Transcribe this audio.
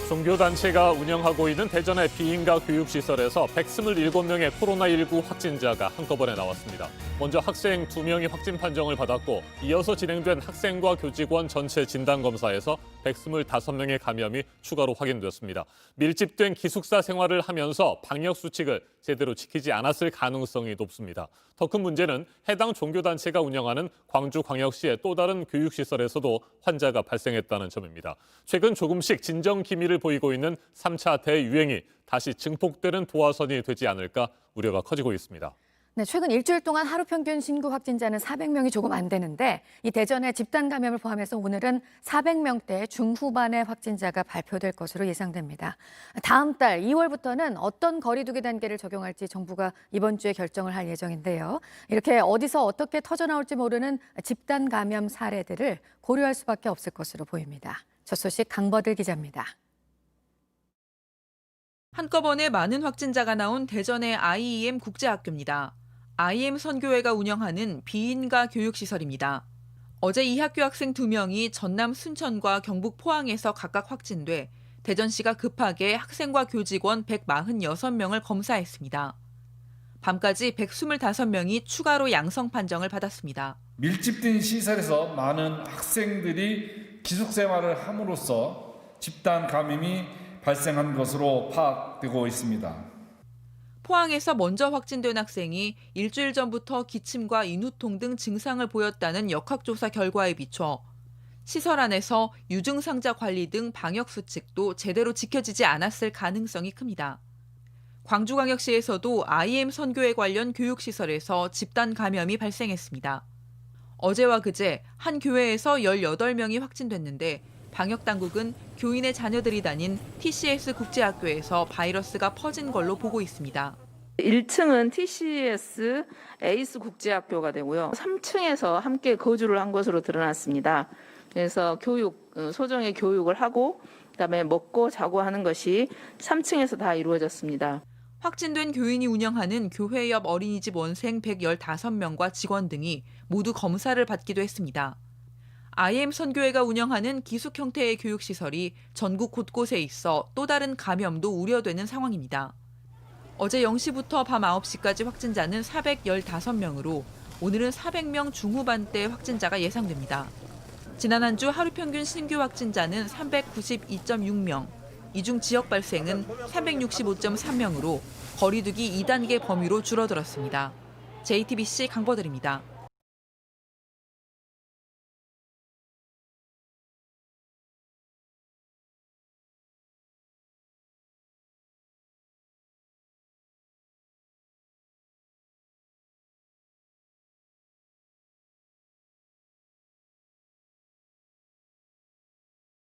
종교단체가 운영하고 있는 대전의 비인가 교육시설에서 127명의 코로나19 확진자가 한꺼번에 나왔습니다. 먼저 학생 2명이 확진 판정을 받았고 이어서 진행된 학생과 교직원 전체 진단검사에서 125명의 감염이 추가로 확인됐습니다. 밀집된 기숙사 생활을 하면서 방역수칙을 제대로 지키지 않았을 가능성이 높습니다. 더 큰 문제는 해당 종교단체가 운영하는 광주광역시의 또 다른 교육시설에서도 환자가 발생했다는 점입니다. 최근 조금씩 진정 기미를 보이고 있는 3차 대유행이 다시 증폭되는 도화선이 되지 않을까 우려가 커지고 있습니다. 네, 최근 일주일 동안 하루 평균 신규 확진자는 400명이 조금 안 되는데 이 대전의 집단 감염을 포함해서 오늘은 400명대 중후반의 확진자가 발표될 것으로 예상됩니다. 다음 달 2월부터는 어떤 거리 두기 단계를 적용할지 정부가 이번 주에 결정을 할 예정인데요. 이렇게 어디서 어떻게 터져나올지 모르는 집단 감염 사례들을 고려할 수밖에 없을 것으로 보입니다. 첫 소식 강버들 기자입니다. 한꺼번에 많은 확진자가 나온 대전의 IEM 국제학교입니다. IEM 선교회가 운영하는 비인가 교육시설입니다. 어제 이 학교 학생 2명이 전남 순천과 경북 포항에서 각각 확진돼 대전시가 급하게 학생과 교직원 146명을 검사했습니다. 밤까지 125명이 추가로 양성 판정을 받았습니다. 밀집된 시설에서 많은 학생들이 기숙생활을 함으로써 집단 감염이 발생한 것으로 파악되고 있습니다. 포항에서 먼저 확진된 학생이 일주일 전부터 기침과 인후통 등 증상을 보였다는 역학조사 결과에 비춰 시설 안에서 유증상자 관리 등 방역수칙도 제대로 지켜지지 않았을 가능성이 큽니다. 광주광역시에서도 IEM 선교회 관련 교육시설에서 집단 감염이 발생했습니다. 어제와 그제 한 교회에서 18명이 확진됐는데 방역당국은 교인의 자녀들이 다닌 TCS 국제학교에서 바이러스가 퍼진 걸로 보고 있습니다. 1층은 TCS 에이스 국제학교가 되고요. 3층에서 함께 거주를 한 것으로 드러났습니다. 그래서 소정의 교육을 하고 그다음에 먹고 자고 하는 것이 3층에서 다 이루어졌습니다. 확진된 교인이 운영하는 교회 옆 어린이집 원생 115명과 직원 등이 모두 검사를 받기도 했습니다. IEM 선교회가 운영하는 기숙 형태의 교육시설이 전국 곳곳에 있어 또 다른 감염도 우려되는 상황입니다. 어제 0시부터 밤 9시까지 확진자는 415명으로 오늘은 400명 중후반대 확진자가 예상됩니다. 지난 한 주 하루 평균 신규 확진자는 392.6명, 이 중 지역 발생은 365.3명으로 거리두기 2단계 범위로 줄어들었습니다. JTBC 강버들입니다.